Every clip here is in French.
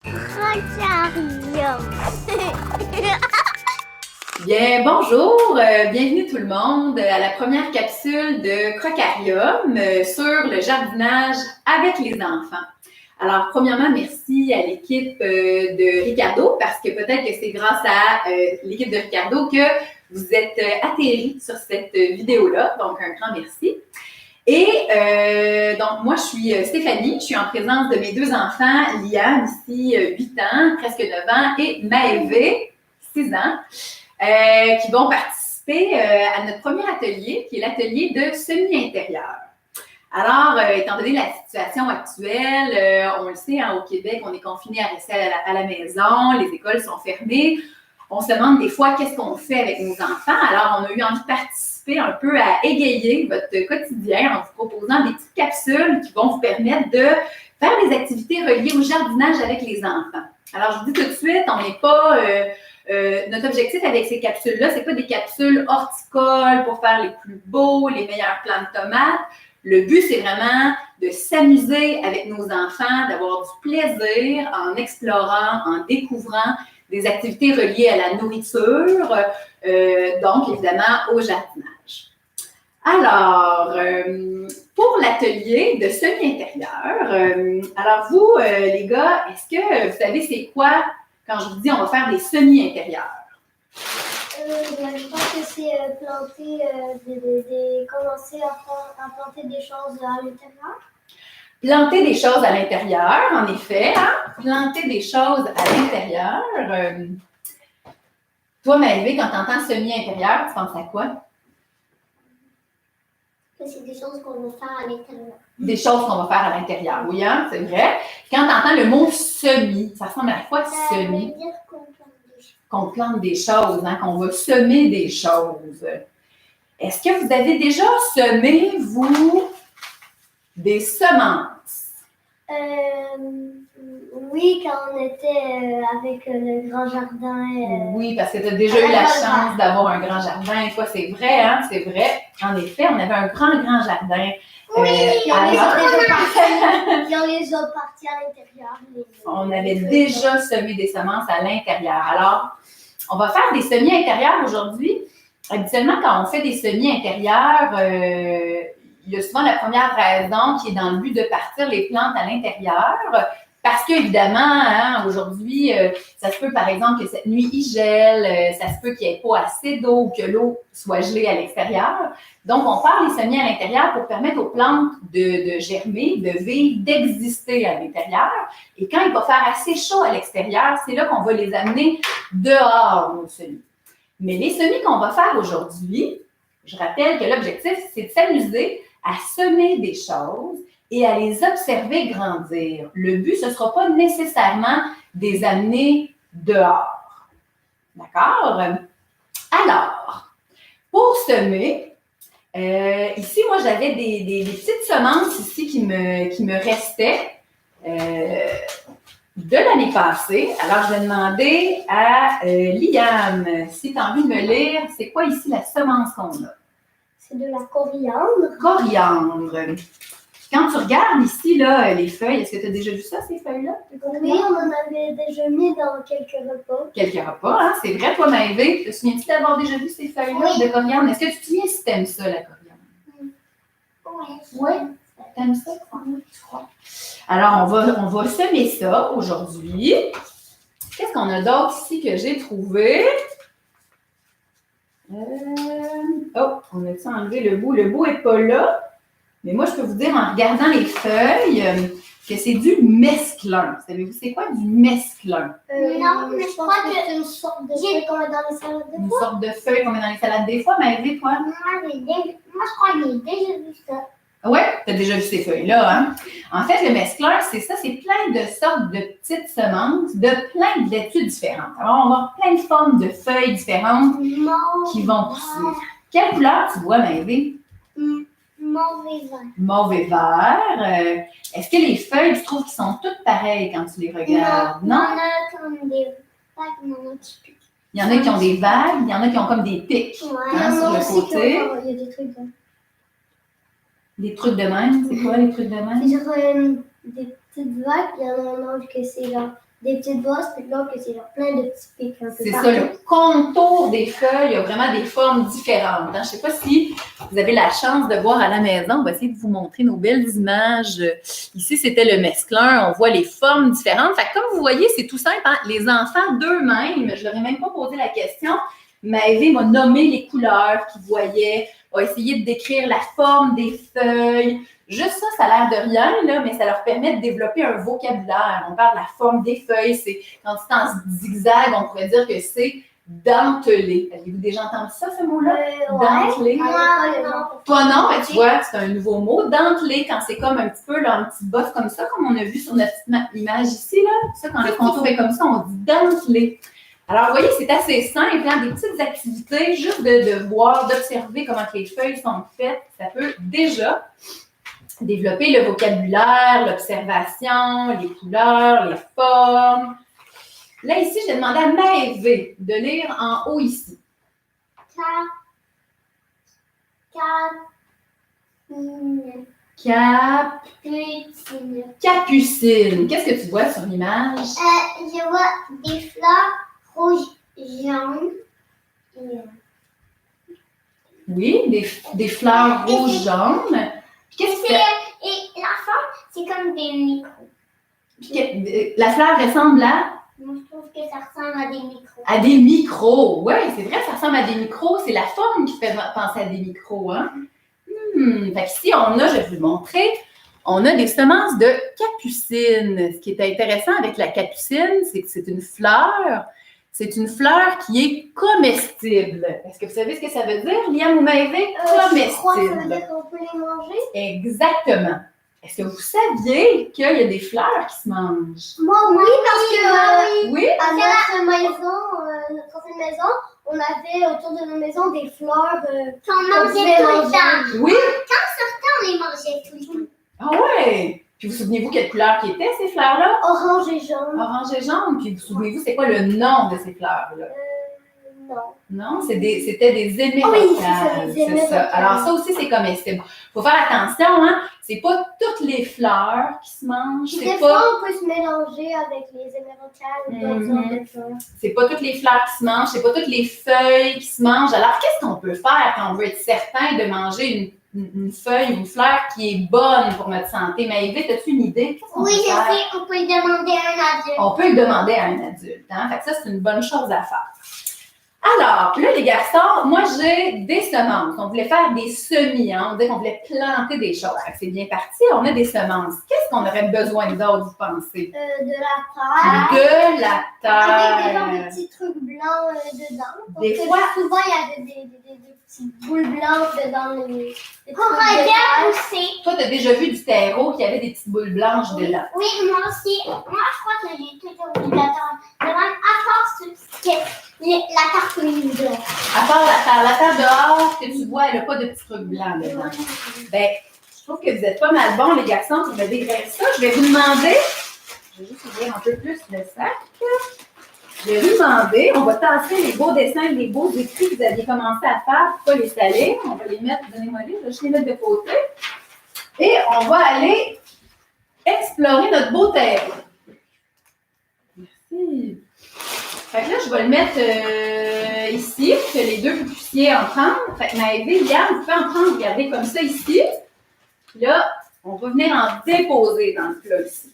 Rotarium. Bien, bonjour, bienvenue tout le monde à la première capsule de Crocarium sur le jardinage avec les enfants. Alors, premièrement, merci à l'équipe de Ricardo, parce que peut-être que c'est grâce à l'équipe de Ricardo que vous êtes atterris sur cette vidéo-là, donc un grand merci. Et donc, moi, je suis Stéphanie, je suis en présence de mes deux enfants, Liam, ici, 8 ans, presque 9 ans, et Maëvé, 6 ans, qui vont participer à notre premier atelier, qui est l'atelier de semi-intérieur. Alors, étant donné la situation actuelle, on le sait, hein, au Québec, on est confiné à rester à la maison, les écoles sont fermées. On se demande des fois qu'est-ce qu'on fait avec nos enfants. Alors, on a eu envie de participer un peu à égayer votre quotidien en vous proposant des petites capsules qui vont vous permettre de faire des activités reliées au jardinage avec les enfants. Alors, je vous dis tout de suite, on n'est pas... notre objectif avec ces capsules-là, c'est pas des capsules horticoles pour faire les plus beaux, les meilleurs plants de tomates. Le but, c'est vraiment de s'amuser avec nos enfants, d'avoir du plaisir en explorant, en découvrant des activités reliées à la nourriture, donc évidemment au jardinage. Alors, pour l'atelier de semi-intérieur, alors vous, les gars, est-ce que vous savez c'est quoi quand je vous dis on va faire des semi-intérieurs? Je pense que c'est planter, commencer à planter des choses à l'intérieur. Planter des choses à l'intérieur, en effet. Hein? Planter des choses à l'intérieur. Toi, Maëvé, quand tu entends semi-intérieur, tu penses à quoi? Que c'est des choses qu'on va faire à l'intérieur. Des choses qu'on va faire à l'intérieur, oui, hein? C'est vrai. Quand tu entends le mot semi, ça ressemble à quoi semi? Ça veut dire qu'on plante des choses. Qu'on plante des choses, hein? Qu'on va semer des choses. Est-ce que vous avez déjà semé, vous, des semences? Oui, quand on était avec le grand jardin. Oui, parce que tu as déjà eu la chance d'avoir un grand jardin. Toi, c'est vrai, hein? C'est vrai. En effet, on avait un grand jardin. Oui, on les a partis à l'intérieur. On avait déjà semé des semences à l'intérieur. Alors, on va faire des semis intérieurs aujourd'hui. Habituellement, quand on fait des semis intérieurs, il y a souvent la première raison qui est dans le but de partir les plantes à l'intérieur. Parce qu'évidemment, hein, aujourd'hui, ça se peut par exemple que cette nuit il gèle, ça se peut qu'il n'y ait pas assez d'eau ou que l'eau soit gelée à l'extérieur. Donc, on part les semis à l'intérieur pour permettre aux plantes de germer, de vivre, d'exister à l'intérieur. Et quand il va faire assez chaud à l'extérieur, c'est là qu'on va les amener dehors, nos semis. Mais les semis qu'on va faire aujourd'hui, je rappelle que l'objectif, c'est de s'amuser à semer des choses et à les observer grandir. Le but, ce ne sera pas nécessairement de les amener dehors. D'accord? Alors, pour semer, ici, moi, j'avais des petites semences ici qui me restaient de l'année passée. Alors, je vais demander à Liam, si tu as envie de me lire, c'est quoi ici la semence qu'on a? C'est de la coriandre. Coriandre. Quand tu regardes ici, là, les feuilles, est-ce que tu as déjà vu ça, ces feuilles-là? Oui, on en avait déjà mis dans quelques repas. Quelques repas, hein? C'est vrai, toi, Maëvé. Te souviens-tu d'avoir déjà vu ces feuilles-là de coriandre? Est-ce que tu te souviens si tu aimes ça, la coriandre? Oui. T'aimes ça? Tu crois? Alors, on va semer ça aujourd'hui. Qu'est-ce qu'on a d'autre ici que j'ai trouvé? Oh, on a-tu enlevé le bout? Le bout n'est pas là. Mais moi, je peux vous dire en regardant les feuilles que c'est du mesclun. Savez-vous, c'est quoi du mesclin? Non, mais je crois que c'est une sorte de feuille qu'on met dans les salades des fois. Une sorte de feuille qu'on met dans les salades des fois. Maëvé, toi? Moi, je crois que j'ai déjà vu ça. Oui, tu as déjà vu ces feuilles-là. Hein? En fait, le mesclun, c'est ça, c'est plein de sortes de petites semences de plein de laitues différentes. Alors, on va avoir plein de formes de feuilles différentes qui vont pousser. Quelle couleur tu vois, Maëvé? Mauve et vert. Mauve et vert. Est-ce que les feuilles, tu trouves qu'ils sont toutes pareilles quand tu les regardes? Non? Il y en a comme des vagues, il y en a qui piquent. Il y en a qui ont des vagues, il y en a qui ont comme des pics sur le côté. Il y a des trucs de... Des trucs de même? C'est quoi les trucs de même? C'est genre des petites vagues, il y en a un autre que c'est genre des petites bosses, puis l'autre que c'est genre plein de petits pics un peu C'est partout. ça, le contour des feuilles a vraiment des formes différentes. Je ne sais pas si vous avez la chance de voir à la maison. On va essayer de vous montrer nos belles images. Ici, c'était le mesclun. On voit les formes différentes. Fait que comme vous voyez, c'est tout simple. Hein? Les enfants d'eux-mêmes, je ne leur ai même pas posé la question, Maëvé m'a nommé les couleurs qu'ils voyaient, a essayé de décrire la forme des feuilles. Juste ça, ça a l'air de rien, là, mais ça leur permet de développer un vocabulaire. On parle de la forme des feuilles. C'est, quand c'est en zigzag, on pourrait dire que c'est dentelé. Avez-vous déjà entendu ça, ce mot-là? Dentelé. Moi, non. Toi, non, mais tu vois, c'est un nouveau mot. Dentelé, quand c'est comme un petit peu là, un petit boss comme ça, comme on a vu sur notre petite image ici, là. Ça, quand le contour est comme ça, on dit dentelé. Alors, vous voyez, c'est assez simple, hein, des petites activités, juste de voir, d'observer comment les feuilles sont faites. Ça peut déjà développer le vocabulaire, l'observation, les couleurs, les formes. Là, ici, j'ai demandé à Maëvé de lire en haut ici. Capucine. Qu'est-ce que tu vois sur l'image? Je vois des fleurs rouges, jaunes. Oui, des fleurs rouges, jaunes. Qu'est-ce que Et la forme, c'est comme des micros. la fleur ressemble à? Moi, je trouve que ça ressemble à des micros. À des micros. Oui, c'est vrai, ça ressemble à des micros. C'est la forme qui fait penser à des micros. Hein? Fait qu'ici, on a, je vais vous le montrer, on a des semences de capucine. Ce qui est intéressant avec la capucine, c'est que c'est une fleur. C'est une fleur qui est comestible. Est-ce que vous savez ce que ça veut dire, Liam ou Maëvé? Comestible. Je crois que ça veut dire qu'on peut les manger. Exactement. Est-ce que vous saviez qu'il y a des fleurs qui se mangent? Moi, oui, parce que Oui? à notre maison, notre ancienne maison, on avait autour de nos maisons des fleurs qu'on mangeait tout le temps. Oui? On les mangeait tout le temps. Ah ouais! Puis vous souvenez-vous quelle couleur qui étaient ces fleurs-là? Orange et jaune. Orange et jaune. Puis vous souvenez-vous, c'est quoi le nom de ces fleurs-là? Non. Non, c'était des émeraudes. Oui, c'est ça, des C'est émeraudes. ça. Alors ça aussi, c'est comestible. Il faut faire attention, hein? C'est pas toutes les fleurs qui se mangent. Des C'est fois, pas, on peut se mélanger avec les émeraudes ou d'autres sortes de fleurs. c'est pas toutes les fleurs qui se mangent, c'est pas toutes les feuilles qui se mangent. Alors, qu'est-ce qu'on peut faire quand on veut être certain de manger une feuille ou une fleur qui est bonne pour notre santé? Maëvé, as-tu une idée? Oui, je sais, on peut demander à un adulte. On peut le demander à un adulte. Hein? Fait que ça, c'est une bonne chose à faire. Alors, là, les garçons, moi, j'ai des semences. On voulait faire des semis, hein? On disait qu'on voulait planter des choses. Fait que c'est bien parti, on a des semences. Qu'est-ce qu'on aurait besoin d'autre, vous pensez? De la terre. De la Avec des genres de terre. petits trucs blancs dedans. Des Parce que fois- souvent, il y avait des petites boules blanches dedans les On regarde aussi. Toi, tu as déjà vu du terreau qui avait des petites boules blanches dedans. Oui, moi aussi. Moi, je crois que j'ai toujours vu la terre. À part ce qui est la tartine blanche. À part la terre dehors, que tu vois, elle n'a pas de petits trucs blancs dedans. Ben, je trouve que vous êtes pas mal bons, les garçons, pour me décrire ça. Je vais vous demander, je vais juste ouvrir un peu plus le sac. Je vais vous demander, on va tasser les beaux dessins, les beaux écrits que vous aviez commencé à faire pour pas les saler. On va les mettre, donnez-moi les, je vais juste les mettre de côté. Et on va aller explorer notre beau terreau. Merci. Fait que là, je vais le mettre ici pour que les deux vous puissiez en prendre. Fait que Maëvé, regarde, vous pouvez en prendre, regardez comme ça ici. Puis là, on va venir en déposer dans le plat ici.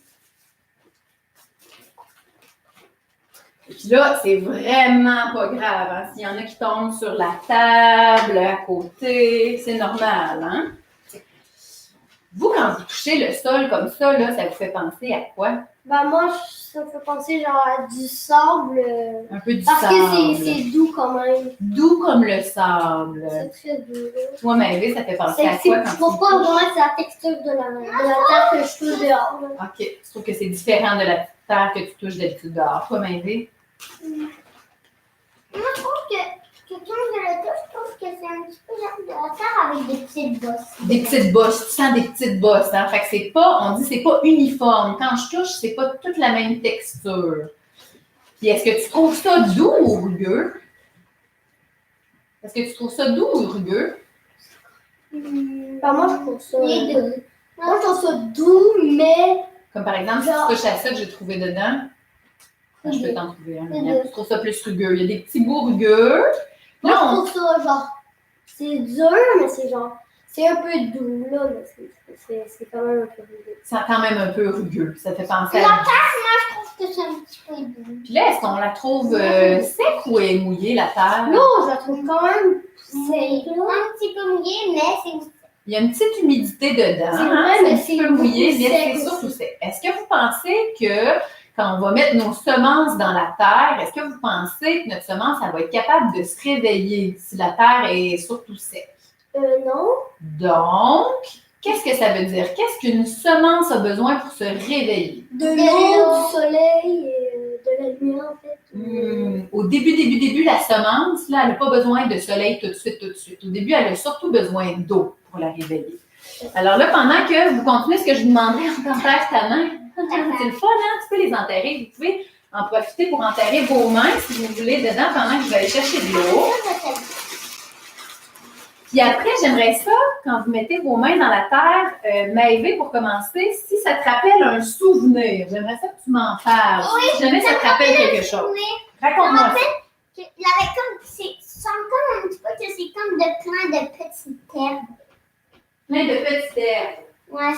Et puis là, c'est vraiment pas grave. Hein? S'il y en a qui tombent sur la table, à côté, c'est normal. Hein? Vous, quand vous touchez le sol comme ça, là, ça vous fait penser à quoi? Ben moi, ça me fait penser genre à du sable. Un peu du Parce sable. que c'est doux quand même. Doux comme le sable. C'est très doux. Toi, Maëvé, ça fait penser à quoi quand Je trouve tu pas touches? vraiment que c'est la texture de la terre que je touche dehors. Là. OK. Je trouve que c'est différent de la petite terre que tu touches d'habitude dehors. Toi, Maëvé? Moi, je trouve que quand je le touche, je trouve que c'est un petit peu genre de la terre avec des petites bosses. Des petites bosses. Tu sens des petites bosses. Hein? Fait que c'est pas, on dit c'est pas uniforme. Quand je touche, c'est pas toute la même texture. Puis est-ce que tu trouves ça doux ou rugueux? Est-ce que tu trouves ça doux ou rugueux? Ben moi, je trouve ça. Les deux. Moi, je trouve ça doux, mais. Comme par exemple, si tu touches à ça que j'ai trouvé dedans. Je peux t'en trouver un. Je trouve ça plus rugueux. Il y a des petits bouts rugueux. Moi, Là, je on... trouve ça, genre, c'est dur, mais c'est genre, c'est un peu doux, là, mais c'est quand même un peu rugueux. C'est quand même un peu rugueux. Ça fait penser La à... terre, moi, je trouve que c'est un petit peu doux. Puis là, est-ce qu'on la trouve sec ou est mouillée, la terre? Non, je la trouve quand même C'est sec, là. un petit peu mouillé, mais c'est... Il y a une petite humidité dedans. C'est vrai, mais C'est un petit peu mouillé, beaucoup mais sec c'est surtout aussi. sec. Est-ce que vous pensez que quand on va mettre nos semences dans la terre, est-ce que vous pensez que notre semence, elle va être capable de se réveiller si la terre est surtout sec? Non. Donc, qu'est-ce que ça veut dire? Qu'est-ce qu'une semence a besoin pour se réveiller? De l'eau, du soleil et de la lumière, en fait. Au début, la semence, là, elle n'a pas besoin de soleil tout de suite. Au début, elle a surtout besoin d'eau pour la réveiller. Alors là, pendant que vous continuez ce que je vous demanderais en tant que tannant, c'est le fun, hein? Tu peux les enterrer. Vous pouvez en profiter pour enterrer vos mains, si vous voulez, dedans pendant que vous allez chercher de l'eau. Puis après, j'aimerais ça, quand vous mettez vos mains dans la terre, Maëvé, pour commencer, si ça te rappelle un souvenir, j'aimerais ça que tu m'en parles. Oui, si jamais ça te rappelle quelque chose. Raconte-moi ça. Il y avait comme... C'est comme un petit peu que c'est comme plein de petites herbes. Plein de petites herbes. Ouais.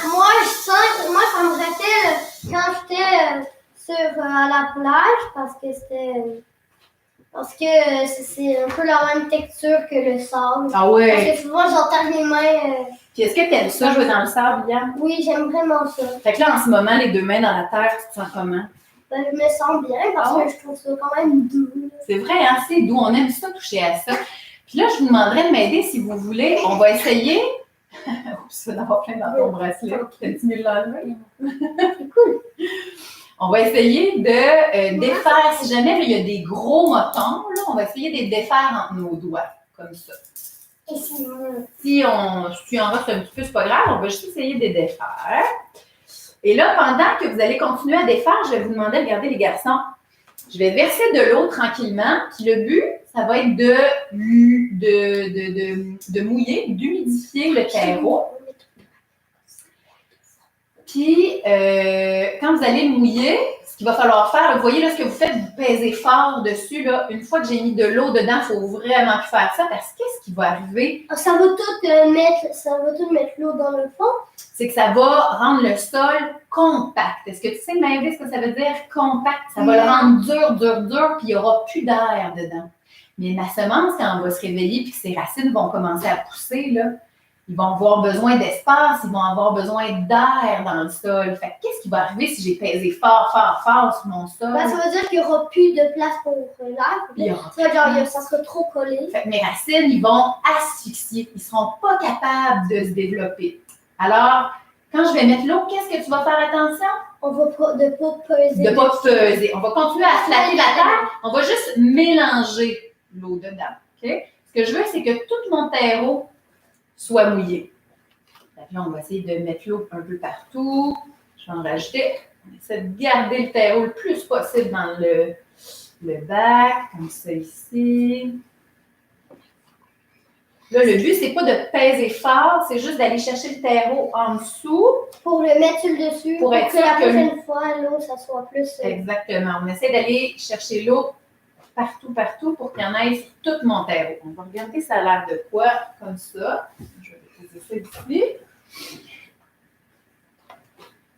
Moi, ça me rappelle quand j'étais sur la plage parce que c'est un peu la même texture que le sable. Ah Parce ouais. que souvent, j'entends mes mains. Puis est-ce que tu aimes ça, jouer dans le sable, Yann? Oui, j'aime vraiment ça. Fait que là, en ce moment, les deux mains dans la terre, tu te sens comment? Ben, je me sens bien parce Ah. que je trouve ça quand même doux. C'est vrai, hein? C'est doux. On aime ça, toucher à ça. Puis là, je vous demanderais de m'aider si vous voulez. On va essayer. Oups, tu vas en avoir plein dans ton bracelet. Continue de l'enlever. C'est cool. On va essayer de défaire. Si jamais là, il y a des gros motons, là, on va essayer de les défaire entre nos doigts, comme ça. Et sinon... Si il en reste un petit peu, c'est pas grave, on va juste essayer de les défaire. Et là, pendant que vous allez continuer à défaire, je vais vous demander, regardez les garçons, je vais verser de l'eau tranquillement. Puis le but, ça va être de mouiller, d'humidifier le terreau. Puis, quand vous allez le mouiller, ce qu'il va falloir faire, vous voyez là ce que vous faites, vous pèsez fort dessus. Là. Une fois que j'ai mis de l'eau dedans, il faut vraiment plus faire ça parce que qu'est-ce qui va arriver? Ça va tout mettre l'eau dans le fond. C'est que ça va rendre le sol compact. Est-ce que tu sais, Maëvé, ce que ça veut dire compact? Ça va le rendre dur, puis il n'y aura plus d'air dedans. Mais ma semence, quand elle va se réveiller puis que ses racines vont commencer à pousser, là, ils vont avoir besoin d'espace, ils vont avoir besoin d'air dans le sol. Fait que qu'est-ce qui va arriver si j'ai pesé fort sur mon sol? Ben, ça veut dire qu'il n'y aura plus de place pour l'air. Il y aura Ça veut dire ça sera trop collé. Fait que mes racines, ils vont asphyxier. Ils ne seront pas capables de se développer. Alors, quand je vais mettre l'eau, qu'est-ce que tu vas faire attention? On va pas peser. De ne pas peser. On va continuer à flatter la terre. On va juste mélanger l'eau dedans. Okay? Ce que je veux, c'est que tout mon terreau soit mouillé. Là, on va essayer de mettre l'eau un peu partout. Je vais en rajouter. On essaie de garder le terreau le plus possible dans le bac, comme ça ici. Là, le but, c'est pas de peser fort, c'est juste d'aller chercher le terreau en dessous. Pour le mettre sur le dessus, Pour être que la sûr que- prochaine fois, l'eau, ça soit plus... Exactement. On essaie d'aller chercher l'eau partout pour qu'il y en ait sur tout mon terreau. On va regarder ça a l'air de quoi, comme ça. Je vais poser ça ici.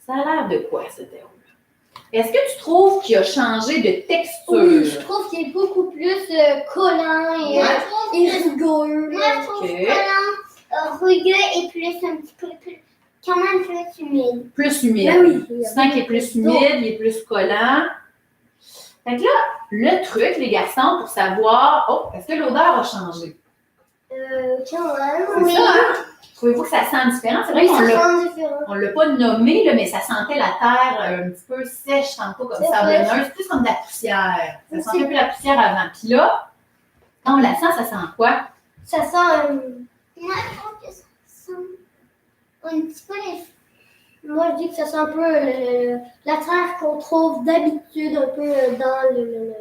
Ça a l'air de quoi, ce terreau-là? Est-ce que tu trouves qu'il a changé de texture? Oui, je trouve qu'il est beaucoup plus collant et, Moi, et rugueux. Moi, je trouve Ok. que rugueux et plus un petit peu plus, quand même plus humide. Plus humide. Ben oui. Tu sens qu'il est plus humide, il est plus collant. Fait que là, le truc, les garçons, pour savoir, oh, est-ce que l'odeur a changé? Quand même. C'est Oui. ça, hein? Trouvez-vous que ça sent différent? C'est vrai Oui, qu'on ça l'a sent différent. On ne l'a pas nommé, là, mais ça sentait la terre un petit peu sèche, tantôt comme C'est sablonneuse, plus comme de la poussière. Ça Oui, sentait un peu la poussière avant. Puis là, quand on la sent, ça sent quoi? Ça sent... Moi, je trouve que ça sent un petit peu les... moi, je dis que ça sent un peu la terre qu'on trouve d'habitude un peu dans le...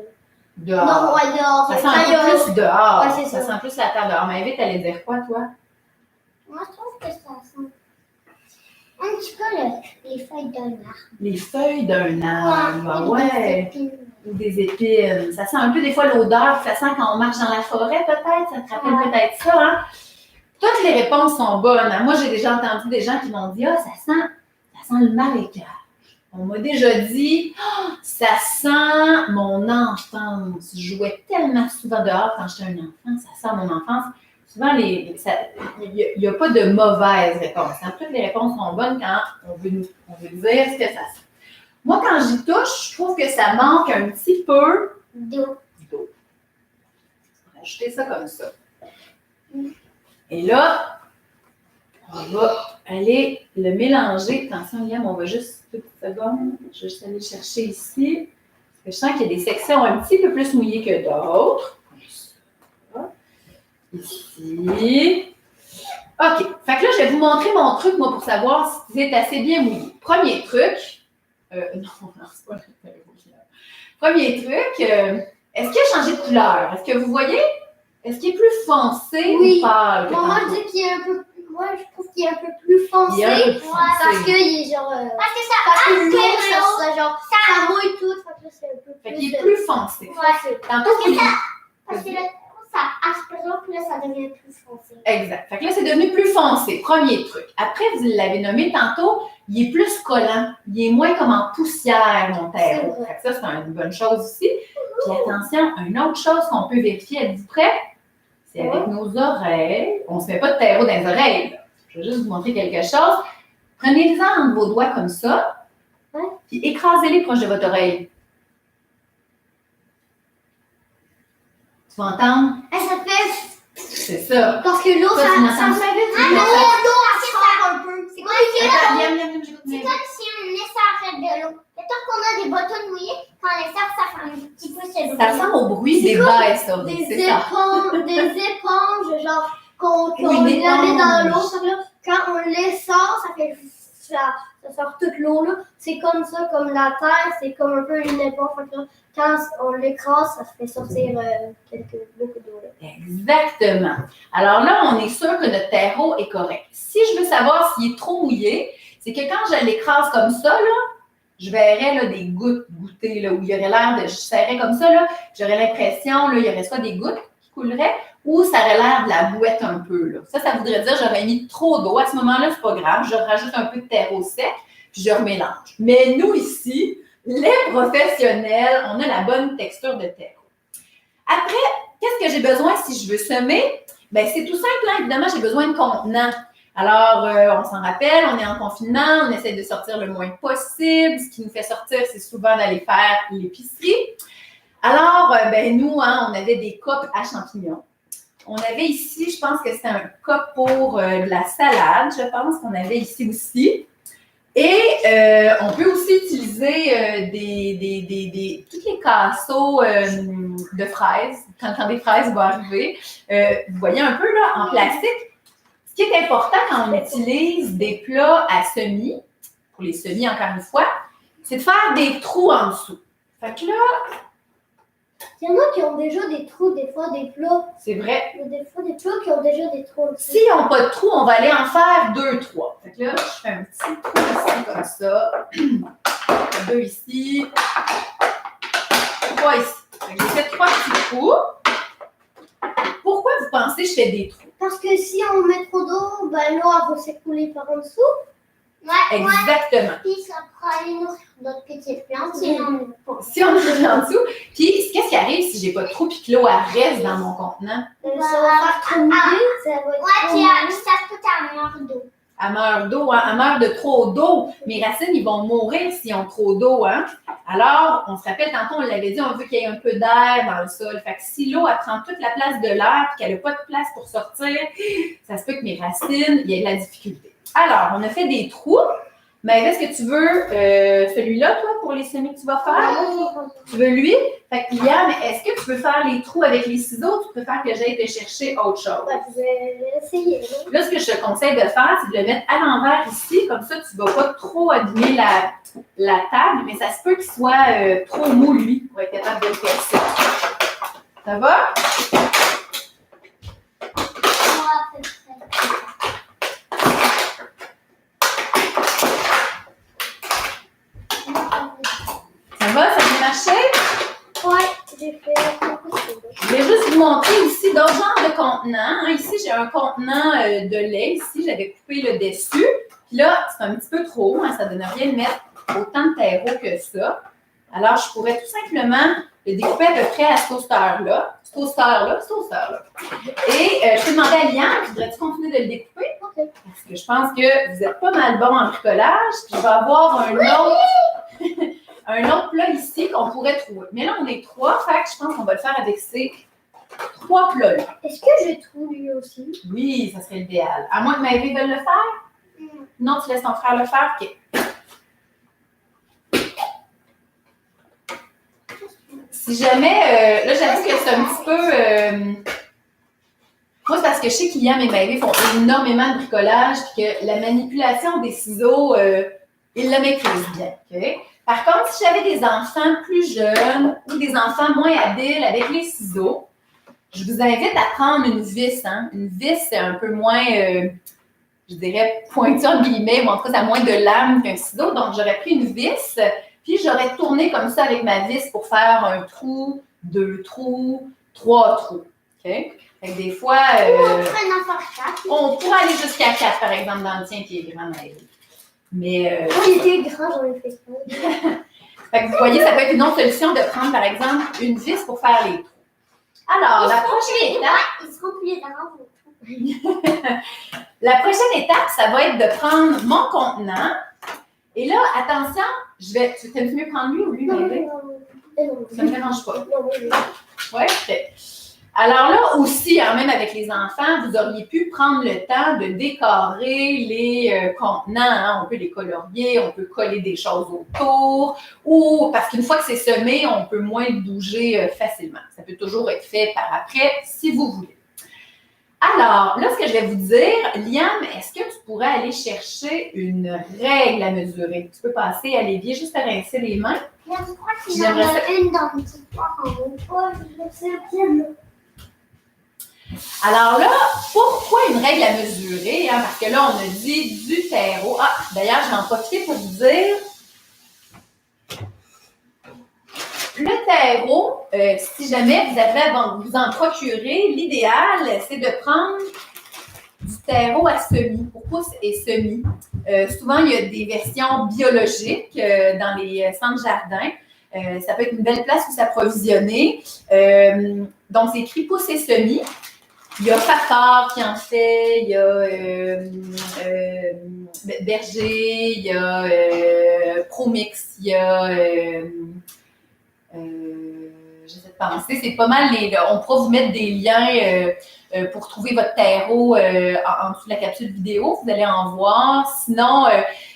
Dehors. Non, ouais, dehors. Ça sent Quand il y un a- peu plus dehors. Ouais, c'est ça ça. sent plus la terre dehors. Mais vite, t'allais dire quoi, toi? Moi, je trouve que ça sent... Un petit peu les feuilles d'un arbre. Les feuilles d'un arbre, Ouais. ouais. Ou des épines. Ça sent un peu des fois l'odeur, ça sent quand on marche dans la forêt peut-être, ça te rappelle peut-être ça, hein? Toutes les réponses sont bonnes. Hein? Moi, j'ai déjà entendu des gens qui m'ont dit « Ah, ça sent le marécage. » On m'a déjà dit oh, « Ça sent mon enfance. » Je jouais tellement souvent dehors quand j'étais un enfant, ça sent mon enfance. Souvent, il n'y a pas de mauvaise réponse. Hein? Toutes les réponses sont bonnes quand on veut dire ce que ça sent. Moi, quand j'y touche, je trouve que ça manque un petit peu d'eau. On va rajouter ça comme ça. Et là, on va aller le mélanger. Attention, Liam, on va juste une petite seconde. Je vais juste aller le chercher ici. Parce que je sens qu'il y a des sections un petit peu plus mouillées que d'autres. Ici. OK. Fait que là, je vais vous montrer mon truc, moi, pour savoir si c'est assez bien mouillé. Premier truc. Non, c'est pas le premier truc. Est-ce qu'il a changé de couleur? Est-ce que vous voyez? Est-ce qu'il est plus foncé ou pâle? Moi, je dis qu'il est un peu. Moi, je trouve qu'il est un peu plus foncé. Parce qu'il est genre. Parce que ça ça mouille tout. Fait qu'il est plus foncé. Ouais. Tantôt, Parce que là, ça aspire, puis là, ça devient plus foncé. Exact. Fait que là, c'est devenu plus foncé. Premier truc. Après, vous l'avez nommé tantôt, il est plus collant. Il est moins comme en poussière, mon terreau. Fait que ça, c'est une bonne chose aussi. Puis attention, une autre chose qu'on peut vérifier, êtes-vous prêts? C'est avec nos oreilles. On ne se met pas de terreau dans les oreilles. Là. Je vais juste vous montrer quelque chose. Prenez-les entre vos doigts comme ça. Puis écrasez-les proche de votre oreille. Tu vas entendre? Ça fait. C'est ça. Parce que l'eau, ça fait l'eau, ça sort un peu. C'est comme si on laissait arrêter de l'eau. Et tant qu'on a des bâtons mouillés, quand on les sort, ça fait un petit peu ce bruit. Ça ressemble au bruit des baies, ça. Des éponges, genre, qu'on Oui, les met dans l'eau. Quand on les sort, ça fait. Ça sort toute l'eau, là. C'est comme ça, comme la terre, c'est comme un peu une éponge. Quand on l'écrase, ça fait sortir beaucoup d'eau. Exactement. Alors là, on est sûr que notre terreau est correct. Si je veux savoir s'il est trop mouillé, c'est que quand je l'écrase comme ça, là, je verrais là, des gouttes gouttées, là, où il y aurait l'air de. Je serrais comme ça, là, j'aurais l'impression, là, il y aurait soit des gouttes qui couleraient, ou ça aurait l'air de la bouette un peu. Là. Ça voudrait dire que j'aurais mis trop d'eau. À ce moment-là, c'est pas grave. Je rajoute un peu de terreau sec, puis je remélange. Mais nous, ici, les professionnels, on a la bonne texture de terreau. Après, qu'est-ce que j'ai besoin si je veux semer? Bien, c'est tout simple. Hein? Évidemment, j'ai besoin de contenants. Alors, on s'en rappelle, on est en confinement, on essaie de sortir le moins possible. Ce qui nous fait sortir, c'est souvent d'aller faire l'épicerie. Alors, nous, hein, on avait des copes à champignons. On avait ici, je pense que c'était un cup pour de la salade, je pense qu'on avait ici aussi. Et on peut aussi utiliser tous les casseaux de fraises, quand des fraises vont arriver. Vous voyez un peu là, en plastique. Ce qui est important quand on utilise des plats à semis, pour les semis encore une fois, c'est de faire des trous en dessous. Fait que là, il y en a qui ont déjà des trous, des fois des plats. C'est vrai. Il y a des fois des plats qui ont déjà des trous. S'ils n'ont pas de trous, on va aller en faire 2, 3. Fait que là, je fais un petit trou ici comme ça. 2 ici. 3 ici. Fait que j'ai fait 3 petits trous. Pourquoi vous pensez que je fais des trous? Parce que si on met trop d'eau, ben l'eau va s'écouler par en dessous. Ouais. Exactement. Puis ça pourra aller nourrir d'autres petites plantes. Si on est en dessous. Puis, qu'est-ce qui arrive si j'ai pas de trou et que l'eau reste dans mon contenant? Ça va faire trop mouillé. Ça va être ça peut avoir d'eau. Elle meurt d'eau, hein? Elle meurt de trop d'eau. Mes racines, ils vont mourir s'ils ont trop d'eau. Hein? Alors, on se rappelle, tantôt, on l'avait dit, on veut qu'il y ait un peu d'air dans le sol. Fait que si l'eau, elle prend toute la place de l'air et qu'elle n'a pas de place pour sortir, ça se peut que mes racines, il y ait de la difficulté. Alors, on a fait des trous. Mais est-ce que tu veux celui-là, toi, pour les semis que tu vas faire? Tu veux lui? Fait que, Liam, est-ce que tu veux faire les trous avec les ciseaux ou tu préfères que j'aille te chercher autre chose? Ouais, je vais essayer. Là, ce que je te conseille de faire, c'est de le mettre à l'envers ici. Comme ça, tu ne vas pas trop abîmer la table, mais ça se peut qu'il soit trop mou, lui, pour être capable de le casser. Ça va? marché? Ouais, j'ai fait beaucoup de choses. Je vais juste vous montrer aussi d'autres genres de contenants. Hein, ici, j'ai un contenant de lait. Ici, j'avais coupé le dessus. Puis là, c'est un petit peu trop. Hein, ça ne donne rien de mettre autant de terreau que ça. Alors, je pourrais tout simplement le découper à peu près à ce toaster-là. Ce toaster-là. Et je peux demander à Liane, voudrais-tu continuer de le découper? Ok. Parce que je pense que vous êtes pas mal bon en bricolage. Puis je vais avoir un autre, un autre plat ici qu'on pourrait trouver. Mais là, on est 3, fait que je pense qu'on va le faire avec ces 3 plats-là. Est-ce que je trouve lui aussi? Oui, ça serait l'idéal. À moins que Maëvé veuille le faire? Non, tu laisses ton frère le faire? OK. Si jamais, là, j'avoue que c'est un petit peu... moi, c'est parce que je sais qu'Iliam et Maëvé font énormément de bricolage et que la manipulation des ciseaux, ils le maîtrisent bien. Okay? Par contre, si j'avais des enfants plus jeunes ou des enfants moins habiles avec les ciseaux, je vous invite à prendre une vis. Hein? Une vis, c'est un peu moins, je dirais, pointu en guillemets, mais en tout cas, ça a moins de lame qu'un ciseau. Donc, j'aurais pris une vis, puis j'aurais tourné comme ça avec ma vis pour faire un trou, 2 trous, 3 trous. Okay? Fait que des fois, on pourrait aller jusqu'à 4, par exemple, dans le tien qui est grand. Mais. Moi, il était grand, j'en ai fait ça. Fait que vous voyez, ça peut être une autre solution de prendre, par exemple, une vis pour faire les trous. Alors, la prochaine étape. Ils seront plus dans La prochaine étape, ça va être de prendre mon contenant. Et là, attention, tu t'aimes mieux prendre lui ou lui, Maëvé? Ça ne me dérange pas. Oui, OK. Alors là aussi, hein, même avec les enfants, vous auriez pu prendre le temps de décorer les contenants. Hein. On peut les colorier, on peut coller des choses autour, ou parce qu'une fois que c'est semé, on peut moins le bouger facilement. Ça peut toujours être fait par après, si vous voulez. Alors, là, ce que je vais vous dire, Liam, est-ce que tu pourrais aller chercher une règle à mesurer? Tu peux passer à l'évier juste à rincer les mains. Je crois qu'il y en a une dans le petit poire en haut. Alors là, pourquoi une règle à mesurer? Hein? Parce que là, on a dit du terreau. Ah, d'ailleurs, je vais en profiter pour vous dire. Le terreau, si jamais vous avez à vous en procurer, l'idéal, c'est de prendre du terreau à semis, pour pouces et semis. Souvent, il y a des versions biologiques dans les centres jardins. Ça peut être une belle place où s'approvisionner. Donc, c'est écrit pouces et semis. Il y a Factor qui en fait, il y a Berger, il y a Promix, il y a j'essaie de penser, c'est pas mal on pourra vous mettre des liens pour trouver votre terreau en dessous de la capsule vidéo, vous allez en voir. Sinon,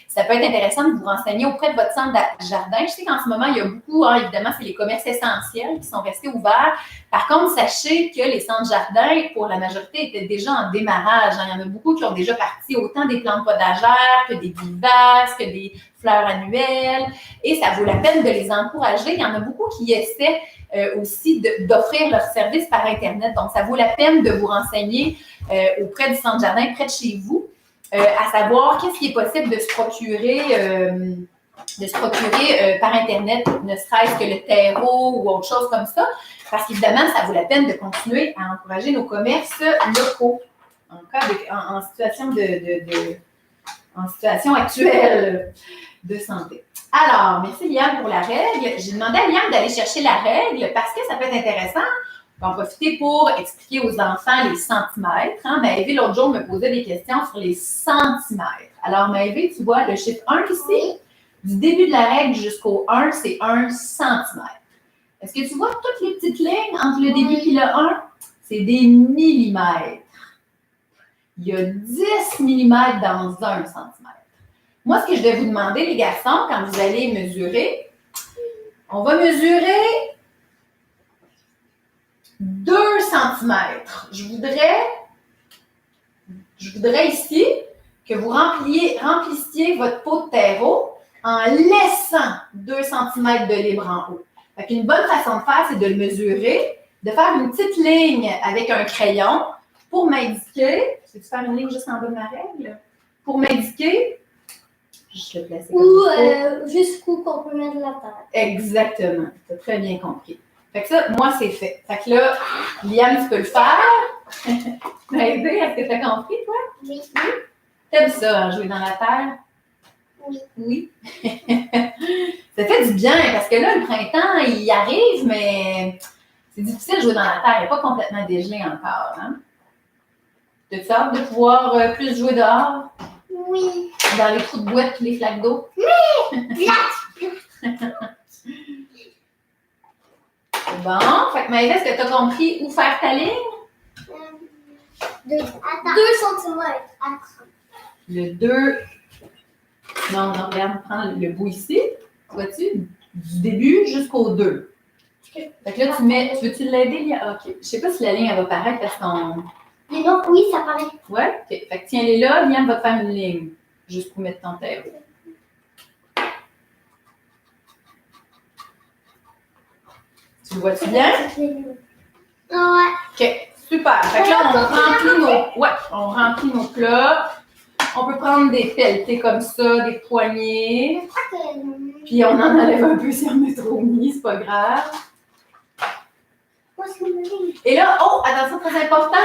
ça peut être intéressant de vous renseigner auprès de votre centre de jardin. Je sais qu'en ce moment, il y a beaucoup, hein, évidemment, c'est les commerces essentiels qui sont restés ouverts. Par contre, sachez que les centres jardins, pour la majorité, étaient déjà en démarrage. Hein. Il y en a beaucoup qui ont déjà parti autant des plantes potagères que des vivaces, que des fleurs annuelles. Et ça vaut la peine de les encourager. Il y en a beaucoup qui essaient aussi d'offrir leurs services par Internet. Donc, ça vaut la peine de vous renseigner auprès du centre jardin, près de chez vous. À savoir qu'est-ce qui est possible de se procurer par Internet, ne serait-ce que le terreau ou autre chose comme ça, parce qu'évidemment, ça vaut la peine de continuer à encourager nos commerces locaux en situation en situation actuelle de santé. Alors, merci Liam pour la règle. J'ai demandé à Liam d'aller chercher la règle parce que ça peut être intéressant. On va en profiter pour expliquer aux enfants les centimètres. Hein? Maëvé, l'autre jour, me posait des questions sur les centimètres. Alors, Maëvé, tu vois le chiffre 1 ici, du début de la règle jusqu'au 1, c'est 1 centimètre. Est-ce que tu vois toutes les petites lignes entre le début et le 1? C'est des millimètres. Il y a 10 millimètres dans 1 centimètre. Moi, ce que je vais vous demander, les garçons, quand vous allez mesurer, on va mesurer 2 cm. Je voudrais ici que vous remplissiez votre pot de terreau en laissant 2 cm de libre en haut. Fait qu'une bonne façon de faire, c'est de le mesurer, de faire une petite ligne avec un crayon pour m'indiquer, je vais faire une ligne juste en bas de ma règle, pour m'indiquer Juste le placer comme Ou il faut. jusqu'où qu'on peut mettre la terre. Exactement. Tu as très bien compris. Fait que ça, moi, c'est fait. Fait que là, Liam, tu peux le faire. M'as aidé, est-ce que tu as compris, toi? Oui. T'aimes ça, hein, jouer dans la terre? Oui. Oui. Ça fait du bien parce que là, le printemps, il arrive, mais c'est difficile de jouer dans la terre. Il n'est pas complètement dégelé encore. Hein? T'as-tu hâte de pouvoir plus jouer dehors? Oui. Dans les trous de boîte tous les flaques d'eau? Bon. Fait que Maëva, est-ce que tu as compris où faire ta ligne? 2 cm. Le 2. Non, regarde, prends le bout ici. Vois-tu? Du début jusqu'au 2. Fait que là, tu mets. Tu veux-tu l'aider, Lia? Ah, OK. Je sais pas si la ligne, elle va paraître parce qu'on. Les noms, oui, ça paraît. Ouais? OK. Fait que tiens-les là, Liam va te faire une ligne. Jusqu'où mettre ton terreau. Tu le vois-tu bien? Ouais. OK. Super. Fait que là, on remplit nos plats. On peut prendre des pelletés comme ça, des poignées. Puis on en enlève un peu si on est trop mis, c'est pas grave. Et là, oh, attention, très important,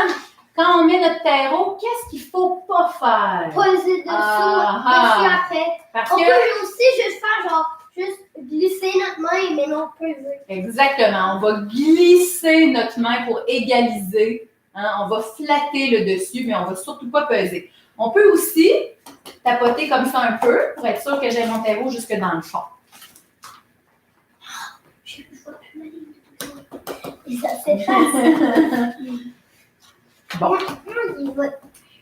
quand on met notre terreau, qu'est-ce qu'il faut pas faire? Poser dessus après. Parce On que, peut aussi juste faire juste glisser notre main, mais non peser. exactement, on va glisser notre main pour égaliser. Hein, on va flatter le dessus, mais on va surtout pas peser. On peut aussi tapoter comme ça un peu pour être sûr que j'ai mon terreau jusque dans le fond. Et ça s'efface. Bon.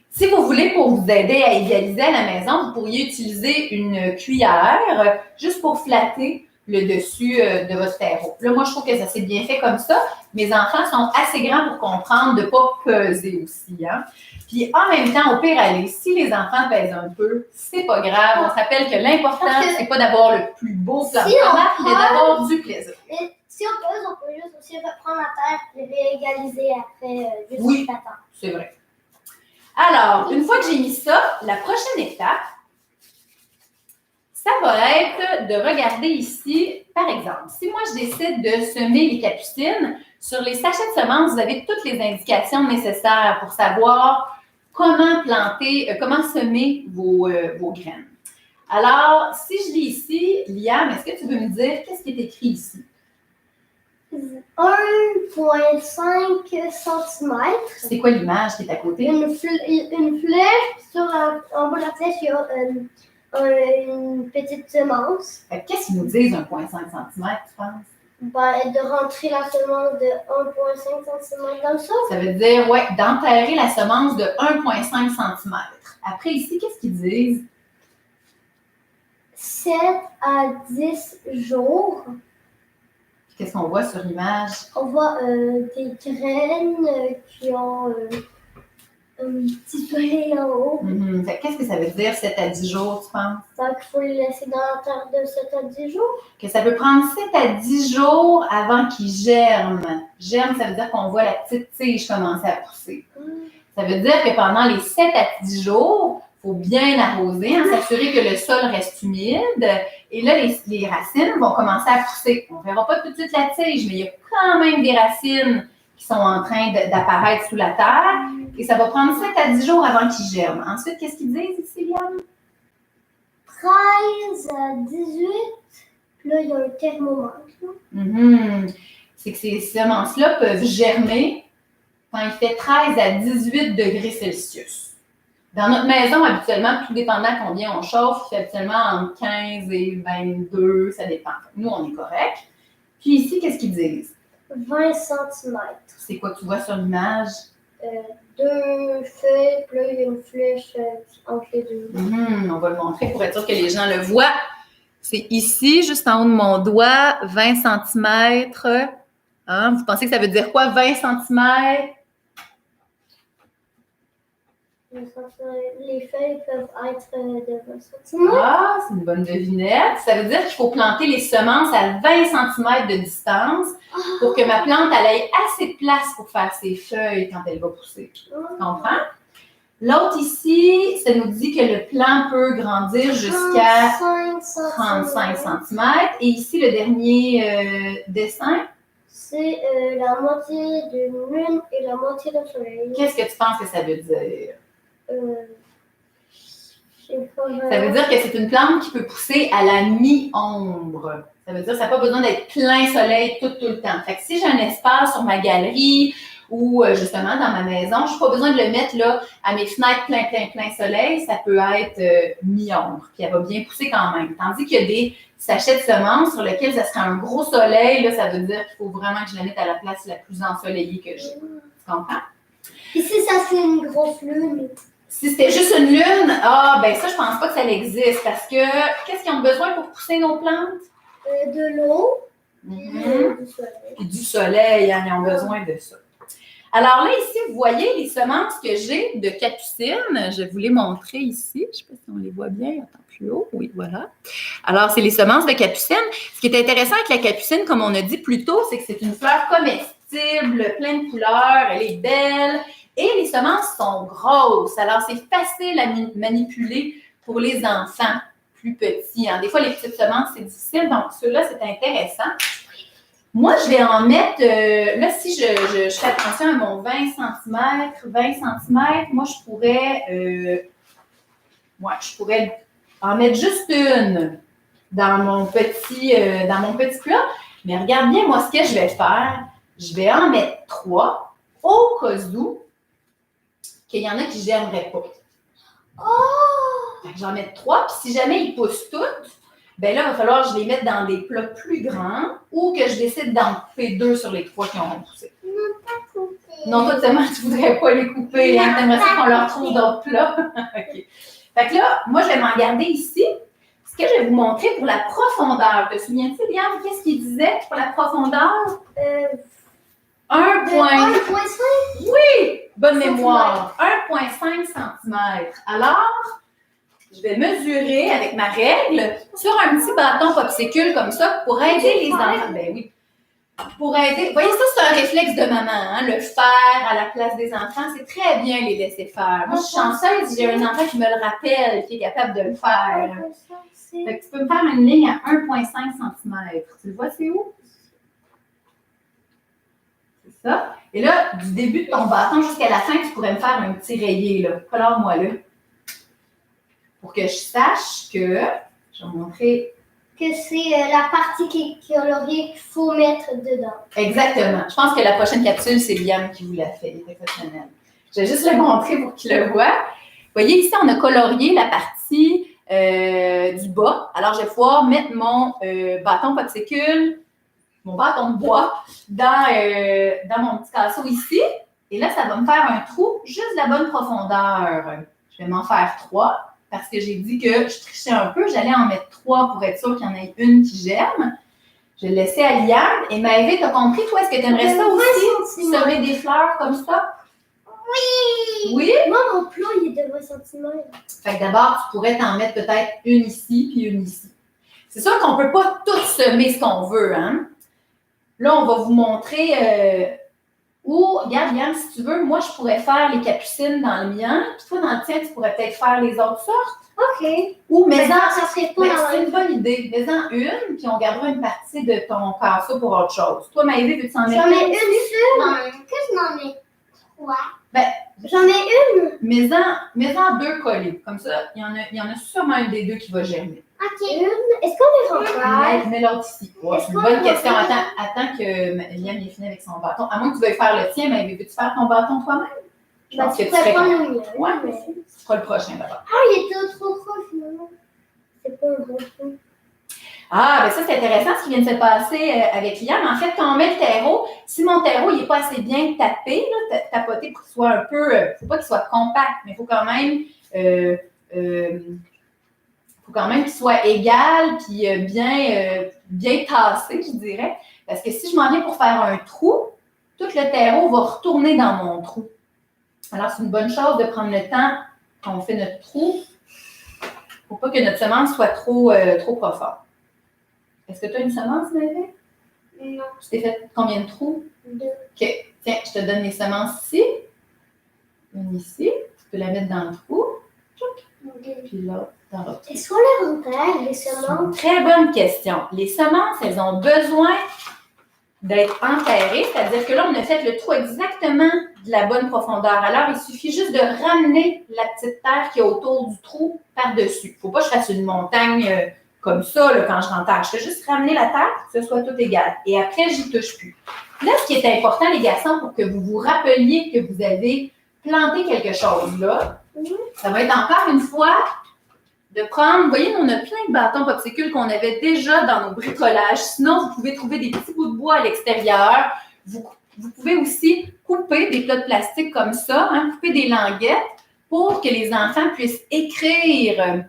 Si vous voulez, pour vous aider à égaliser à la maison, vous pourriez utiliser une cuillère juste pour flatter le dessus de votre terreau. Là, moi, je trouve que ça s'est bien fait comme ça. Mes enfants sont assez grands pour comprendre de ne pas peser aussi. Hein? Puis en même temps, au pire aller, si les enfants pèsent un peu, c'est pas grave. On se rappelle que l'important, c'est pas d'avoir le plus beau plat de tomate, mais d'avoir du plaisir. Si on pèse, on peut juste aussi reprendre la terre et réégaliser après, juste Oui. en tâtant. C'est vrai. Alors, une fois que j'ai mis ça, la prochaine étape, ça va être de regarder ici, par exemple, si moi je décide de semer les capucines, sur les sachets de semences, vous avez toutes les indications nécessaires pour savoir comment planter, comment semer vos graines. Alors, si je lis ici, Liam, est-ce que tu veux me dire qu'est-ce qui est écrit ici? 1,5 cm. C'est quoi l'image qui est à côté? Une flèche, en bas de la flèche, il y a une petite semence. Qu'est-ce qu'ils nous disent 1,5 cm, tu penses? De rentrer la semence de 1,5 cm dans le sol. Ça veut dire, ouais, d'enterrer la semence de 1,5 cm. Après, ici, qu'est-ce qu'ils disent? 7 à 10 jours. Qu'est-ce qu'on voit sur l'image? On voit des graines qui ont un petit soleil en haut. Qu'est-ce que ça veut dire 7 à 10 jours, tu penses? Donc, il faut les laisser dans la terre de 7 à 10 jours. Que ça peut prendre 7 à 10 jours avant qu'ils germent. Germe, ça veut dire qu'on voit la petite tige commencer à pousser. Ça veut dire que pendant les 7 à 10 jours, il faut bien arroser, s'assurer que le sol reste humide. Et là, les racines vont commencer à pousser. On ne verra pas tout de suite la tige, mais il y a quand même des racines qui sont en train d'apparaître sous la terre. Et ça va prendre 7 à 10 jours avant qu'ils germent. Ensuite, qu'est-ce qu'ils disent ici, Liam? 13 à 18. Puis là, il y a un thermomètre. C'est que ces semences-là peuvent germer quand il fait 13 à 18 degrés Celsius. Dans notre maison, habituellement, tout dépendant combien on chauffe, il fait habituellement entre 15 et 22, ça dépend. Nous, on est correct. Puis ici, qu'est-ce qu'ils disent? 20 cm. C'est quoi que tu vois sur l'image? 2 feuilles, puis là, il y a une flèche entre les deux. On va le montrer pour être sûr que les gens le voient. C'est ici, juste en haut de mon doigt, 20 cm. Hein? Vous pensez que ça veut dire quoi, 20 cm? Les feuilles peuvent être de 20 cm. Ah, c'est une bonne devinette. Ça veut dire qu'il faut planter les semences à 20 cm de distance pour que ma plante elle ait assez de place pour faire ses feuilles quand elle va pousser. Tu comprends? L'autre ici, ça nous dit que le plant peut grandir jusqu'à 35 cm. Et ici, le dernier dessin. C'est la moitié d'une lune et la moitié d'un soleil. Qu'est-ce que tu penses que ça veut dire? Je sais pas. Ça veut dire que c'est une plante qui peut pousser à la mi-ombre. Ça veut dire que ça n'a pas besoin d'être plein soleil tout le temps. Fait que si j'ai un espace sur ma galerie ou justement dans ma maison, je n'ai pas besoin de le mettre là à mes fenêtres plein soleil. Ça peut être mi-ombre. Puis elle va bien pousser quand même. Tandis qu'il y a des sachets de semences sur lesquels ça serait un gros soleil. Là, ça veut dire qu'il faut vraiment que je la mette à la place la plus ensoleillée que j'ai. Tu comprends? Ici, ça c'est une grosse lune. Si c'était juste une lune, ben ça, je pense pas que ça existe parce que qu'est-ce qu'ils ont besoin pour pousser nos plantes? De l'eau Mm-hmm. du soleil. Puis du soleil, hein, ils ont besoin de ça. Alors là, ici, vous voyez les semences que j'ai de capucine. Je vais vous les montrer ici. Je ne sais pas si on les voit bien. Attends, plus haut. Oui, voilà. Alors, c'est les semences de capucine. Ce qui est intéressant avec la capucine, comme on a dit plus tôt, c'est que c'est une fleur comestible, pleine de couleurs. Elle est belle. Et les semences sont grosses. Alors, c'est facile à manipuler pour les enfants plus petits. Hein. Des fois, les petites semences, c'est difficile. Donc, ceux-là, c'est intéressant. Moi, je vais en mettre, là, si je fais attention à mon 20 cm, moi, je pourrais en mettre juste une dans mon petit plat. Mais regarde bien, moi, ce que je vais faire, je vais en mettre 3 au cas où qu'il y en a qui j'aimerais pas. Oh! J'en mets 3, puis si jamais ils poussent toutes, ben là, il va falloir que je les mette dans des plats plus grands ou que je décide d'en couper 2 sur les 3 qui ont poussé. Non, pas couper. Non, toi, seulement, tu ne voudrais pas les couper. Hein? Tu aimerais ça qu'on leur trouve d'autres plats. OK. Fait que là, moi, je vais m'en garder ici. Ce que je vais vous montrer pour la profondeur. Te souviens-tu, Liane, qu'est-ce qu'il disait pour la profondeur? 1,5? Oui! Bonne mémoire. 1,5 cm. Alors, je vais mesurer avec ma règle sur un petit bâton popsicule comme ça pour aider les enfants. Ben oui. Pour aider. Vous voyez, ça, c'est un réflexe de maman. Hein? Le faire à la place des enfants, c'est très bien les laisser faire. Moi, je suis chanceuse, j'ai un enfant qui me le rappelle, qui est capable de le faire. Fait que tu peux me faire une ligne à 1,5 cm. Tu le vois, c'est où? C'est ça. Et là, du début de ton bâton jusqu'à la fin, tu pourrais me faire un petit rayé, là. Colore-moi là. Pour que je sache que, je vais vous montrer. Que c'est la partie qui est coloriée qu'il faut mettre dedans. Exactement. Je pense que la prochaine capsule, c'est Liam qui vous l'a fait. Il est exceptionnel. Je vais juste le montrer pour qu'il le voit. Vous voyez, ici, on a colorié la partie du bas. Alors, je vais pouvoir mettre mon bâton popsicule, mon bâton de bois, dans mon petit casseau ici. Et là, ça va me faire un trou juste de la bonne profondeur. Je vais m'en faire 3. Parce que j'ai dit que je trichais un peu, j'allais en mettre 3 pour être sûre qu'il y en ait une qui j'aime. Je vais le laisser à Liane. Et Maëvé, t'as compris, toi, est-ce que tu aimerais ça aussi? Semer des fleurs comme ça? Oui! Oui? Moi, mon plot, il est de 20 cm. Fait que d'abord, tu pourrais t'en mettre peut-être une ici puis une ici. C'est sûr qu'on ne peut pas tout semer ce qu'on veut, hein? Là, on va vous montrer ou, regarde, Liane, si tu veux, moi, je pourrais faire les capucines dans le mien, puis toi, dans le tien, tu pourrais peut-être faire les autres sortes. OK. Ou, mais ça serait pas dans c'est une bonne idée. Mets-en une, puis on gardera une partie de ton casseau pour autre chose. Toi, Maëvé, veux-tu en mettre J'en mets une seule. Qu'est-ce que j'en mets? 3. Ben, j'en mets une. Mets-en 2 collés. Comme ça, il y en a sûrement un des 2 qui va germer. OK. Une. Est-ce qu'on est rentré? Mets l'autre ici. Ouais, c'est une bonne question. Attends que Liam ait fini avec son bâton. À moins que tu veuilles faire le tien, mais veux-tu faire ton bâton toi-même? Je pense que tu pourrais ferais prendre comme... le mien. Ouais, mais tu feras le prochain d'abord. Ah, il était trop finalement. C'est pas un bon coup. Ah, ben ça, c'est intéressant ce qui vient de se passer avec Liam. En fait, quand on met le terreau, si mon terreau n'est pas assez bien tapé, là, tapoté pour qu'il soit un peu, faut pas qu'il soit compact, mais il faut quand même qu'il soit égal puis bien tassé, je dirais. Parce que si je m'en viens pour faire un trou, tout le terreau va retourner dans mon trou. Alors, c'est une bonne chose de prendre le temps quand on fait notre trou pour pas que notre semence soit trop profonde. Est-ce que tu as une semence, Maëvé? Non. Tu t'es fait combien de trous? 2. OK. Tiens, je te donne les semences ici. Une ici. peux la mettre dans le trou, puis là, dans l'autre. Est-ce qu'on les enterre, les semences? Très bonne question. Les semences, elles ont besoin d'être enterrées, c'est-à-dire que là, on a fait le trou exactement de la bonne profondeur. Alors, il suffit juste de ramener la petite terre qui est autour du trou par-dessus. Il ne faut pas que je fasse une montagne comme ça là, quand je renterre. Je fais juste ramener la terre pour que ce soit tout égal. Et après, j'y touche plus. Là, ce qui est important, les garçons, pour que vous vous rappeliez que vous avez planté quelque chose là, ça va être encore une fois de prendre, vous voyez, on a plein de bâtons popsicule qu'on avait déjà dans nos bricolages. Sinon, vous pouvez trouver des petits bouts de bois à l'extérieur. Vous pouvez aussi couper des plats de plastique comme ça, hein, couper des languettes pour que les enfants puissent écrire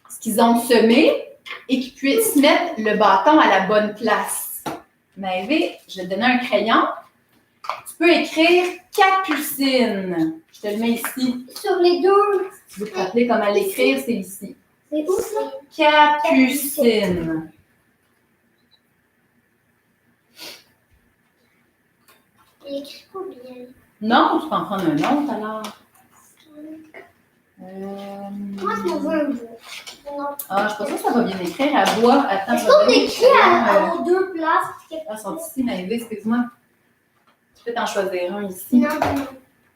ce qu'ils ont semé et qu'ils puissent mettre le bâton à la bonne place. Maëvé, je vais te donner un crayon. Tu peux écrire Capucine. Je te le mets ici. Sur les deux. Si tu veux te rappeler comment l'écrire, c'est ici. C'est où ça? Capucine. Il écrit combien? Non, tu peux en prendre un autre alors. Moi, je veux un bois. Non. Ah, je pense que ça va bien écrire à bois. Attends, Est-ce qu'on écrit à aux deux places? Ah, ils sont ici, Maëvé, excuse-moi. Tu peux t'en choisir un ici. Non,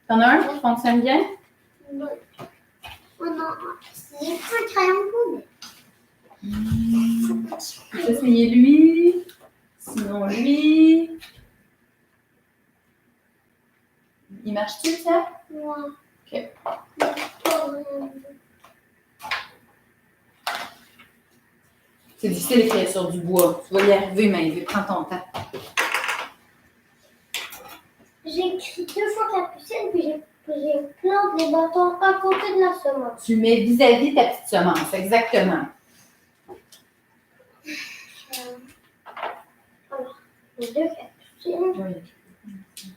T'en as un qui fonctionne bien? non. Oh non, c'est un crayon cool. Je vais essayer lui. Sinon lui. Il marche-tu, ça? Ouais. OK. C'est difficile d'écrire sur du bois. Tu vas y arriver, Maëvé. Prends ton temps. J'ai écrit 2 fois Capucine, puis j'ai plante les bâtons à côté de la semence. Tu mets vis-à-vis ta petite semence, exactement. Alors, les 2 Capucines. Oui.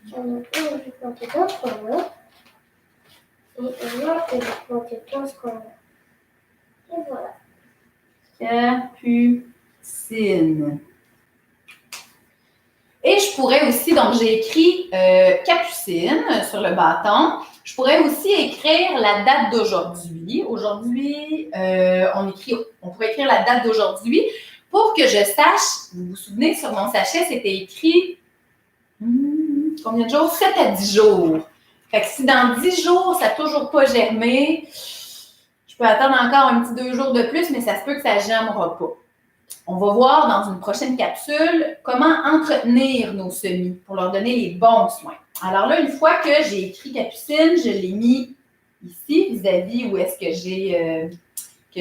Il y en a un que j'ai planté dans ce coin-là. Et un autre que j'ai planté dans ce coin-là. Et voilà. Capucine. Et je pourrais aussi, donc j'ai écrit Capucine sur le bâton. Je pourrais aussi écrire la date d'aujourd'hui. Aujourd'hui, on pourrait écrire la date d'aujourd'hui pour que je sache, vous vous souvenez, sur mon sachet, c'était écrit combien de jours? 7 à 10 jours. Fait que si dans 10 jours, ça n'a toujours pas germé, je peux attendre encore un petit 2 jours de plus, mais ça se peut que ça ne germera pas. On va voir dans une prochaine capsule comment entretenir nos semis pour leur donner les bons soins. Alors là, une fois que j'ai écrit Capucine, je l'ai mis ici, vis-à-vis où est-ce que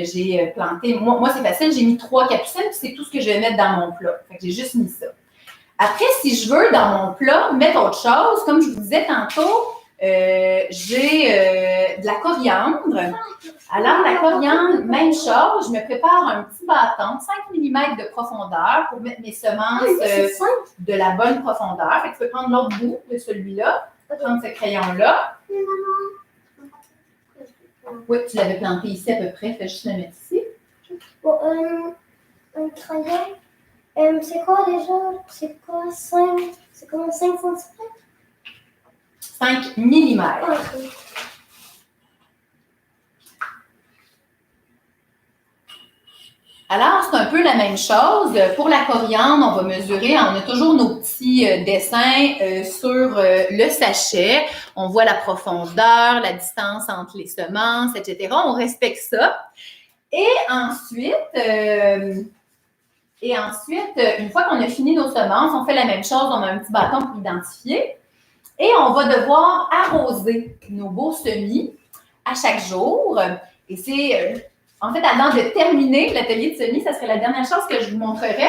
j'ai planté. Moi, c'est facile, j'ai mis 3 Capucines, puis c'est tout ce que je vais mettre dans mon plat. Fait que j'ai juste mis ça. Après, si je veux, dans mon plat, mettre autre chose, comme je vous disais tantôt, j'ai de la coriandre. Alors, la coriandre, même chose, je me prépare un petit bâton, 5 mm de profondeur pour mettre mes semences de la bonne profondeur. Fait que tu peux prendre l'autre bout de celui-là, prendre ce crayon-là. Oui, tu l'avais planté ici à peu près, fais juste le mettre ici. Bon, un crayon, c'est quoi déjà? C'est quoi 5? C'est comme 5 cm? 5 mm. Okay. Alors, c'est un peu la même chose. Pour la coriandre, on va mesurer, on a toujours nos petits dessins sur le sachet. On voit la profondeur, la distance entre les semences, etc. On respecte ça. Et ensuite, une fois qu'on a fini nos semences, on fait la même chose. On a un petit bâton pour identifier. Et on va devoir arroser nos beaux semis à chaque jour. Et c'est... En fait, avant de terminer l'atelier de semis, ça serait la dernière chose que je vous montrerai.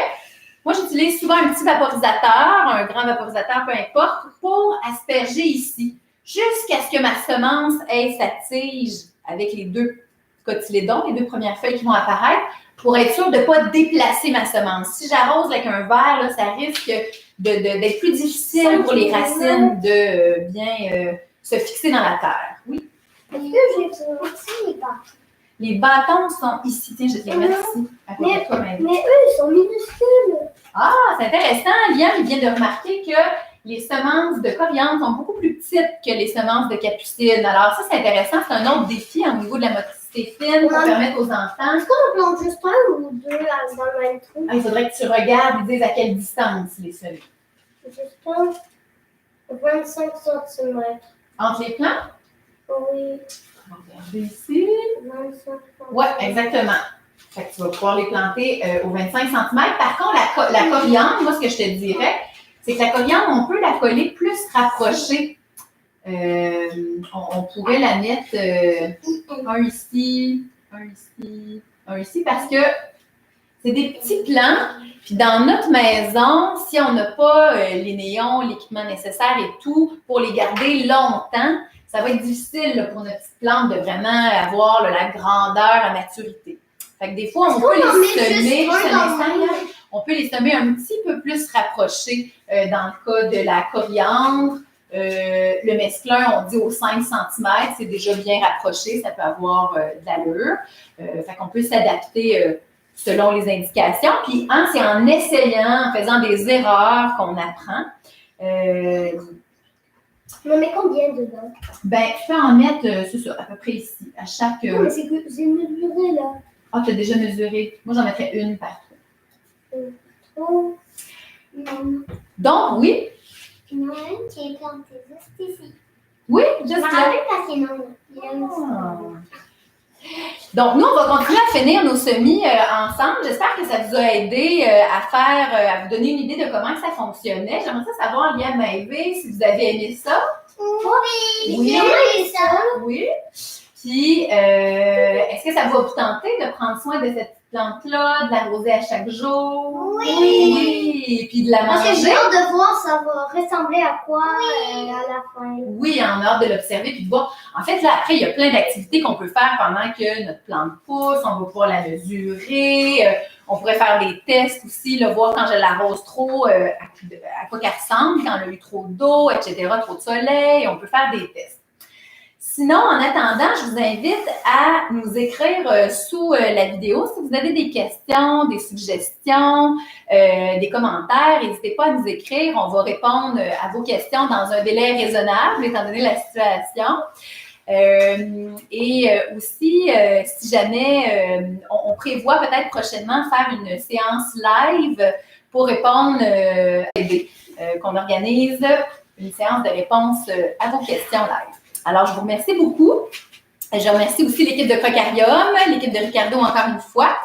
Moi, j'utilise souvent un petit vaporisateur, un grand vaporisateur, peu importe, pour asperger ici, jusqu'à ce que ma semence ait sa tige avec les 2 cotylédons, les 2 premières feuilles qui vont apparaître, pour être sûr de ne pas déplacer ma semence. Si j'arrose avec un verre, là, ça risque d'être plus difficile pour les racines de bien se fixer dans la terre. Oui. Est-ce que j'ai aussi les bâtons? Les bâtons sont ici. Tiens, je vais te les mettre ici, à côté de toi, mais eux, ils sont minuscules. Ah, c'est intéressant. Liam, il vient de remarquer que les semences de coriandre sont beaucoup plus petites que les semences de capucine. Alors ça, c'est intéressant. C'est un autre défi au niveau de la motricité fine pour permettre aux enfants. Est-ce qu'on plante juste un ou deux dans le même trou? Il faudrait que tu regardes et dises à quelle distance les semer. Juste un, 25 cm. Entre les plants? Oui, On va regarder ici. 25 cm. Oui, exactement. Fait que tu vas pouvoir les planter au 25 cm. Par contre, la coriandre, moi, ce que je te dirais, c'est que la coriandre, on peut la coller plus rapprochée. On pourrait la mettre un ici, parce que c'est des petits plants. Puis dans notre maison, si on n'a pas les néons, l'équipement nécessaire et tout pour les garder longtemps, ça va être difficile là, pour notre petite plante de vraiment avoir là, la grandeur à maturité. Fait que des fois, on peut les semer, on peut les semer un petit peu plus rapprochés dans le cas de la coriandre. Le mesclun, on dit aux 5 cm, c'est déjà bien rapproché, ça peut avoir de l'allure. Fait qu'on peut s'adapter selon les indications. Puis, c'est en essayant, en faisant des erreurs qu'on apprend. On en met combien dedans? Ben, tu peux en mettre, c'est ça, à peu près ici, à chaque... Non, mais c'est mesuré là. Ah, tu as déjà mesuré. Moi, j'en mettrais une par trois. Oh. Non. Donc, oui. Il y en a une qui est plantée juste ici. Oui, Je juste me là. rappelle pas ses noms. Il y a une Donc, nous, on va continuer à finir nos semis ensemble. J'espère que ça vous a aidé à vous donner une idée de comment ça fonctionnait. J'aimerais ça savoir, Liam et Eve, si vous avez aimé ça. Oui. Oui. Ça. Oui. Puis, est-ce que ça va vous tenter de prendre soin de cette plante-là, de l'arroser à chaque jour? Oui. Et puis de la Parce que manger? j'ai hâte de voir ça va ressembler à quoi à la fin. Oui, on a hâte de l'observer puis de voir. En fait, là, après, il y a plein d'activités qu'on peut faire pendant que notre plante pousse. On va pouvoir la mesurer. On pourrait faire des tests aussi, là, voir quand je l'arrose trop, à quoi qu'elle ressemble, quand elle a eu trop d'eau, etc., trop de soleil. On peut faire des tests. Sinon, en attendant, je vous invite à nous écrire sous la vidéo si vous avez des questions, des suggestions, des commentaires. N'hésitez pas à nous écrire. On va répondre à vos questions dans un délai raisonnable, étant donné la situation. Aussi, si jamais on prévoit peut-être prochainement faire une séance live pour répondre qu'on organise une séance de réponse à vos questions live. Alors, je vous remercie beaucoup. Je remercie aussi l'équipe de Crocarium, l'équipe de Ricardo encore une fois.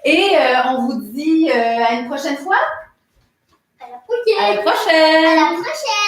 Et on vous dit à une prochaine fois. À la prochaine. À la prochaine. À la prochaine.